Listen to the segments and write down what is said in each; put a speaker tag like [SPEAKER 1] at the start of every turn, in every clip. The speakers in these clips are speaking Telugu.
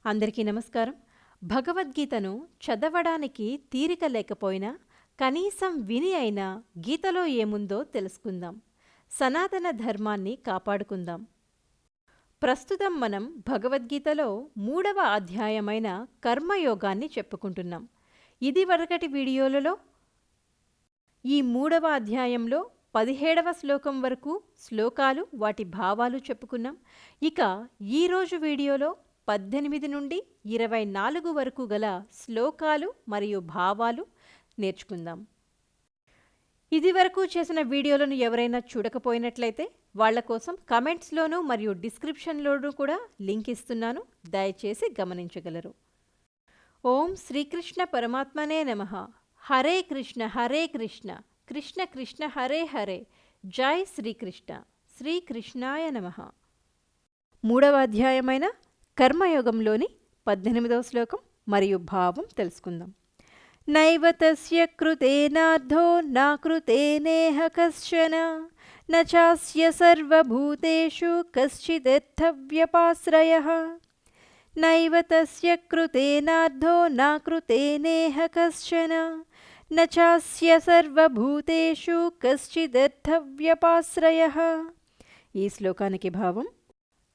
[SPEAKER 1] అందరికీ నమస్కారం. భగవద్గీతను చదవడానికి తీరిక లేకపోయినా కనీసం విని అయినా గీతలో ఏముందో తెలుసుకుందాం. సనాతన ధర్మాన్ని కాపాడుకుందాం. ప్రస్తుతం మనం భగవద్గీతలో 3వ అధ్యాయమైన కర్మయోగాన్ని చెప్పుకుంటున్నాం. ఇదివరకటి వీడియోలలో ఈ 3వ అధ్యాయంలో 17వ శ్లోకం వరకు శ్లోకాలు, వాటి భావాలు చెప్పుకున్నాం. ఇక ఈరోజు వీడియోలో 18 నుండి 24 వరకు గల శ్లోకాలు మరియు భావాలు నేర్చుకుందాం. ఇదివరకు చేసిన వీడియోలను ఎవరైనా చూడకపోయినట్లయితే వాళ్ల కోసం కమెంట్స్లోనూ మరియు డిస్క్రిప్షన్లోనూ కూడా లింక్ ఇస్తున్నాను, దయచేసి గమనించగలరు. ఓం శ్రీకృష్ణ పరమాత్మనే నమః. హరే కృష్ణ కృష్ణ కృష్ణ హరే హరే. జై శ్రీకృష్ణ. శ్రీకృష్ణాయ నమః. 3వ అధ్యాయమైన కర్మయోగంలోని 18వ శ్లోకం మరియు భావం తెలుసుకుందాం. నైవ తస్య కృతేనార్థో నాకృతేనేహ కశ్చన నచాస్య సర్వభూతేషు కశ్చిదర్థవ్యపాశ్రయః. నైవ తస్య కృతేనార్థో నాకృతేనేహ కశ్చన నచాస్య సర్వభూతేషు కశ్చిదర్థవ్యపాశ్రయః. ఈ శ్లోకానికి భావం: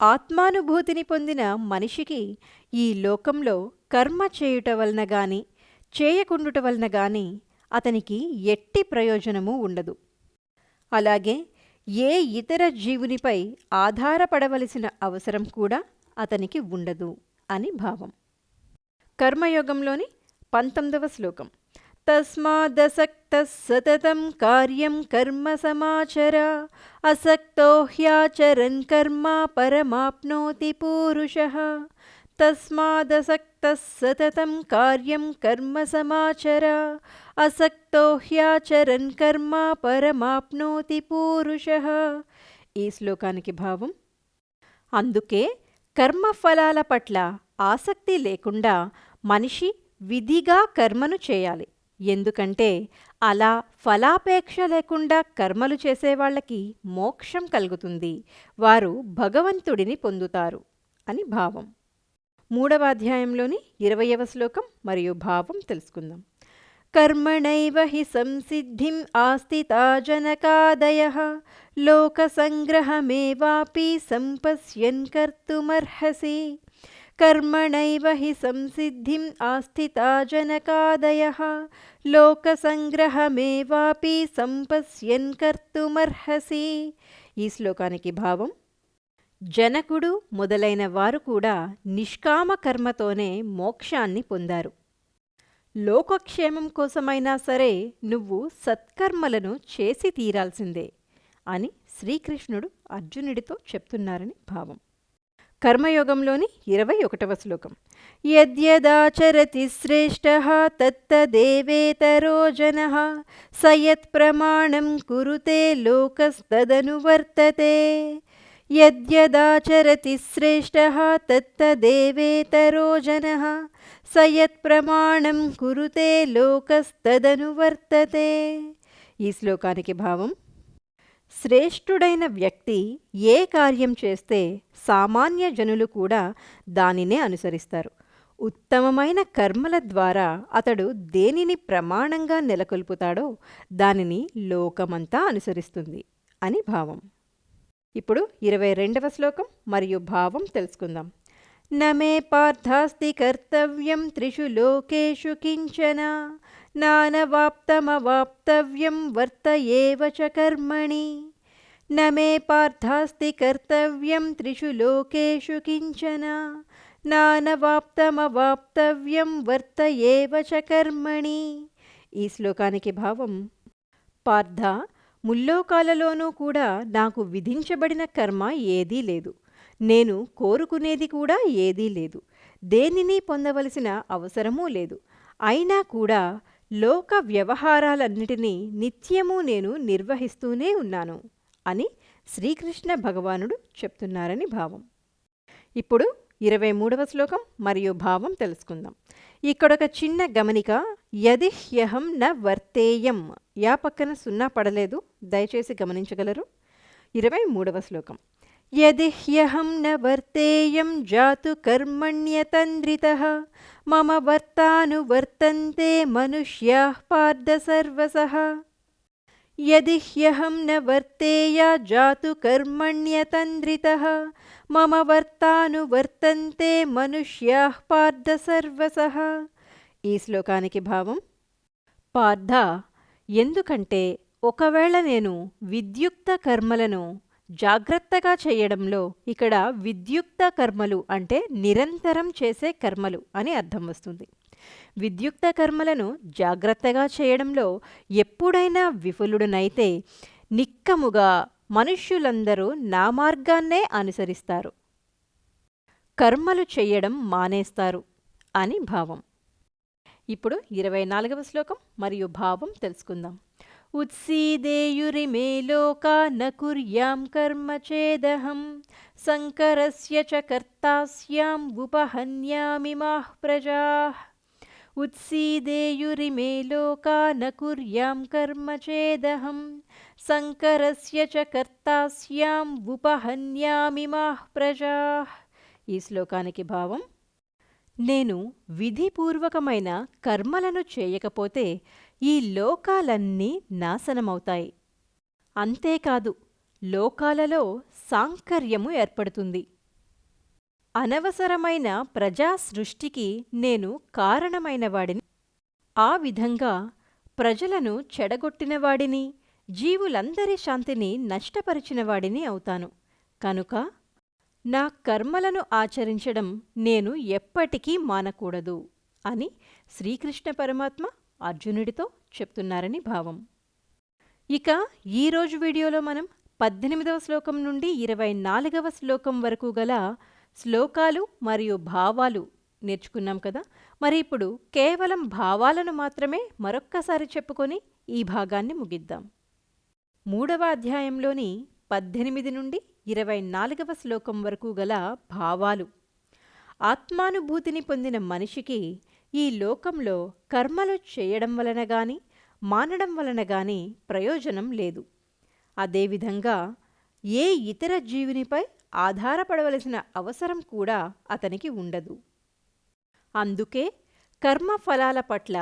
[SPEAKER 1] ఆత్మానుభూతిని పొందిన మనిషికి ఈ లోకంలో కర్మ చేయుట వలన గాని చేయకుండుట వలన గాని అతనికి ఎట్టి ప్రయోజనము ఉండదు. అలాగే ఏ ఇతర జీవునిపై ఆధారపడవలసిన అవసరం కూడా అతనికి ఉండదు అని భావం. కర్మయోగంలోని 19వ శ్లోకం. తస్మాదసక్తః సతతం కార్యం కర్మ సమాచర అసక్తో హ్యాచరన్ కర్మ పరమాప్నోతి పూరుషః. తస్మాదసక్తః సతతం కార్యం కర్మ సమాచర అసక్తో హ్యాచరన్ కర్మ పరమాప్నోతి పూరుషః. ఈ శ్లోకానికి భావం: అందుకే కర్మఫలాల పట్ల ఆసక్తి లేకుండా మనిషి విధిగా కర్మను చేయాలి. ఎందుకంటే అలా ఫలాపేక్ష లేకుండా కర్మలు చేసేవాళ్లకి మోక్షం కలుగుతుంది, వారు భగవంతుడిని పొందుతారు అని భావం. 3వ అధ్యాయంలోని 20వ శ్లోకం మరియు భావం తెలుసుకుందాం. కర్మణైవ హి సంసిద్ధిం ఆస్థితా జనకాదయః లోకసంగ్రహమేవాపి సంపశ్యన్ కర్తుమర్హసి. కర్మణైవ హి సంసిద్ధిం ఆస్థితా జనకాదయః లోకసంగ్రహమేవాపి సంపశ్యన్ కర్తుమర్హసి. ఈ శ్లోకానికి భావం: జనకుడు మొదలైన వారు కూడా నిష్కామ కర్మతోనే మోక్షాన్ని పొందారు. లోకక్షేమం కోసమైనా సరే నువ్వు సత్కర్మలను చేసి తీరాల్సిందే అని శ్రీకృష్ణుడు అర్జునుడితో చెప్తున్నారని భావం. కర్మయోగంలోని 21వ శ్లోకం. యద్యదాచరతి శ్రేష్టః తత్తదేవేతరో జనః స యత్ప్రమాణం కురుతే లోకస్తదనువర్తతే. యద్యదాచరతి శ్రేష్టః తత్తదేవేతరో జనః స యత్ప్రమాణం కురుతే లోకస్తదనువర్తతే. ఈ శ్లోకానికి భావం: శ్రేష్ఠుడైన వ్యక్తి ఏ కార్యం చేస్తే సామాన్య జనులు కూడా దానినే అనుసరిస్తారు. ఉత్తమమైన కర్మల ద్వారా అతడు దేనిని ప్రమాణంగా నెలకొల్పుతాడో దానిని లోకమంతా అనుసరిస్తుంది అని భావం. ఇప్పుడు 22వ శ్లోకం మరియు భావం తెలుసుకుందాం. నమే పార్థాస్తి కర్తవ్యం త్రిషు లోకేషు కించన నానవాప్తమవాప్తవ్యం వర్త ఏవ చ కర్మణి. నమే పార్థాస్తి కర్తవ్యం త్రిషు లోకేషు కించన నానవాప్తమవాప్తవ్యం వర్త ఏవ చ కర్మణి. ఈ శ్లోకానికి భావం: పార్థ, ముల్లోకాలలోనూ కూడా నాకు విధించబడిన కర్మ ఏదీ లేదు, నేను కోరుకునేది కూడా ఏదీ లేదు, దేనిని పొందవలసిన అవసరమూ లేదు. అయినా కూడా లోక వ్యవహారాలన్నిటినీ నిత్యము నేను నిర్వహిస్తూనే ఉన్నాను అని శ్రీకృష్ణ భగవానుడు చెప్తున్నారని భావం. ఇప్పుడు 23వ శ్లోకం మరియు భావం తెలుసుకుందాం. ఇక్కడొక చిన్న గమనిక. యది హ్యహం న వర్తేయం, యా పక్కన సున్నా పడలేదు, దయచేసి గమనించగలరు. 23వ శ్లోకం. యది హ్యహం న వర్తేయం జాతు కర్మణ్యతంద్రితః మమ వర్తానువర్తంతే మనుష్యాః పార్థ సర్వసః. యది హ్యహం న వర్తేయ జాతు కర్మణ్యతంద్రితః మమ వర్తానువర్తంతే మనుష్యాః పార్థ సర్వసః. ఈ శ్లోకానికి భావం: పార్థ, ఎందుకంటే ఒకవేళ నేను విద్యుక్త కర్మలను జాగ్రత్తగా చేయడంలో, ఇక్కడ విద్యుక్త కర్మలు అంటే నిరంతరం చేసే కర్మలు అని అర్థం వస్తుంది. విద్యుక్త కర్మలను జాగ్రత్తగా చేయడంలో ఎప్పుడైనా విఫలుడనైతే నిక్కముగా మనుష్యులందరూ నా మార్గాన్నే అనుసరిస్తారు, కర్మలు చెయ్యడం మానేస్తారు అని భావం. ఇప్పుడు 24వ శ్లోకం మరియు భావం తెలుసుకుందాం. ఉత్సీదేయురిమే లోకా న కుర్యాం కర్మ చేదహం సంకరస్య చ కర్తాస్యాం ఉపహన్యామిమాః ప్రజాః. ఉత్సీదేయురిమే లోకా న కుర్యాం కర్మ చేదహం సంకరస్య చ కర్తాస్యాం ఉపహన్యామిమాః ప్రజాః. ఈ శ్లోకానికి భావం: నేను విధిపూర్వకమైన కర్మలను చేయకపోతే ఈ లోకాలన్నీ నాశనమవుతాయి. అంతేకాదు, లోకాలలో సాంకర్యము ఏర్పడుతుంది. అనవసరమైన ప్రజా సృష్టికి నేను కారణమైన వాడిని. ఆ విధంగా ప్రజలను చెడగొట్టినవాడిని, జీవులందరి శాంతిని నష్టపరిచినవాడిని అవుతాను. కనుక నా కర్మలను ఆచరించడం నేను ఎప్పటికీ మానకూడదు అని శ్రీకృష్ణ పరమాత్మ అర్జునుడితో చెప్తున్నారని భావం. ఇక ఈరోజు వీడియోలో మనం 18వ శ్లోకం నుండి 24వ శ్లోకం వరకు గల శ్లోకాలు మరియు భావాలు నేర్చుకున్నాం కదా. మరి ఇప్పుడు కేవలం భావాలను మాత్రమే మరొక్కసారి చెప్పుకొని ఈ భాగాన్ని ముగిద్దాం. 3వ అధ్యాయంలోని 18 నుండి 24వ శ్లోకం వరకు గల భావాలు: ఆత్మానుభూతిని పొందిన మనిషికి ఈ లోకంలో కర్మలు చేయడం వలన గాని మానడం వలన గాని ప్రయోజనం లేదు. అదేవిధంగా ఏ ఇతర జీవునిపై ఆధారపడవలసిన అవసరం కూడా అతనికి ఉండదు. అందుకే కర్మఫలాల పట్ల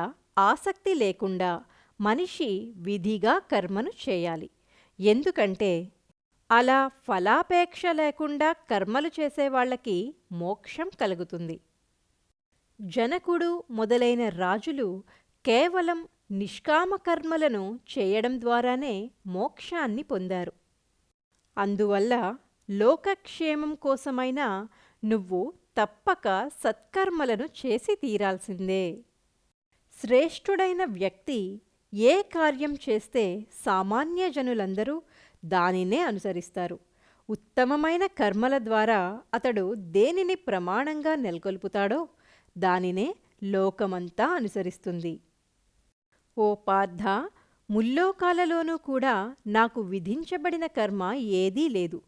[SPEAKER 1] ఆసక్తి లేకుండా మనిషి విధిగా కర్మను చేయాలి. ఎందుకంటే అలా ఫలాపేక్ష లేకుండా కర్మలు చేసేవాళ్లకి మోక్షం కలుగుతుంది. జనకుడు మొదలైన రాజులు కేవలం నిష్కామ కర్మలను చేయడం ద్వారానే మోక్షాన్ని పొందారు. అందువల్ల లోకక్షేమం కోసమైనా నువ్వు తప్పక సత్కర్మలను చేసి తీరాల్సిందే. శ్రేష్ఠుడైన వ్యక్తి ఏ కార్యం చేస్తే సామాన్య జనులందరూ దానినే అనుసరిస్తారు. ఉత్తమమైన కర్మల ద్వారా అతడు దేనిని ప్రమాణంగా నెలకొల్పుతాడో దానినే లోకమంతా అనుసరిస్తుంది. ఓ పార్థ, ముల్లోకాలలోనూ కూడా నాకు విధించబడిన కర్మ ఏదీ లేదు,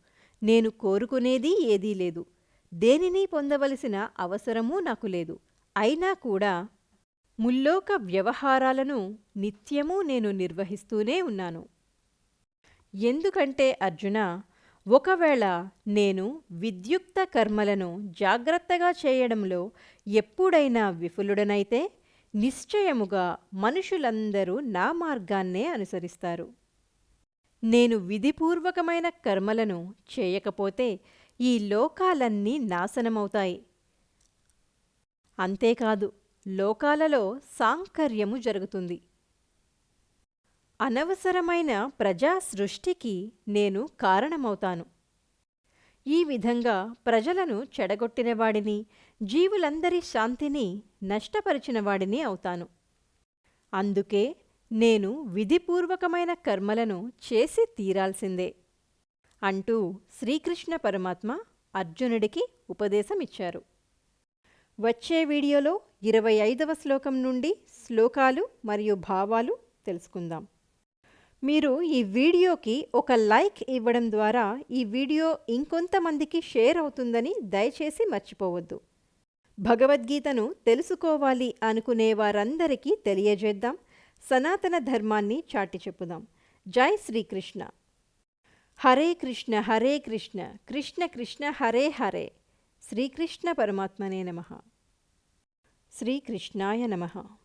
[SPEAKER 1] నేను కోరుకునేది ఏదీ లేదు, దేనిని పొందవలసిన అవసరమూ నాకు లేదు. అయినా కూడా ముల్లోక వ్యవహారాలను నిత్యమూ నేను నిర్వహిస్తూనే ఉన్నాను. ఎందుకంటే అర్జున, ఒకవేళ నేను విద్యుక్త కర్మలను జాగ్రత్తగా చేయడంలో ఎప్పుడైనా విఫలుడనైతే నిశ్చయముగా మనుషులందరూ నా మార్గాన్నే అనుసరిస్తారు. నేను విధిపూర్వకమైన కర్మలను చేయకపోతే ఈ లోకాలన్నీ నాశనమవుతాయి. అంతేకాదు, లోకాలలో సాంకర్యము జరుగుతుంది. అనవసరమైన ప్రజా సృష్టికి నేను కారణమవుతాను. ఈ విధంగా ప్రజలను చెడగొట్టినవాడిని, జీవులందరి శాంతిని నష్టపరిచినవాడిని అవుతాను. అందుకే నేను విధిపూర్వకమైన కర్మలను చేసి తీరాల్సిందే అంటూ శ్రీకృష్ణ పరమాత్మ అర్జునుడికి ఉపదేశమిచ్చారు. వచ్చే వీడియోలో 25వ శ్లోకం నుండి శ్లోకాలు మరియు భావాలు తెలుసుకుందాం. మీరు ఈ వీడియోకి ఒక లైక్ ఇవ్వడం ద్వారా ఈ వీడియో ఇంకొంతమందికి షేర్ అవుతుందని దయచేసి మర్చిపోవద్దు. భగవద్గీతను తెలుసుకోవాలి అనుకునే వారందరికీ తెలియజేద్దాం. సనాతన ధర్మాన్ని చాటి చెప్పుదాం. జై శ్రీకృష్ణ. హరే కృష్ణ కృష్ణ కృష్ణ హరే హరే. శ్రీకృష్ణ పరమాత్మనే నమః. శ్రీకృష్ణాయ నమః.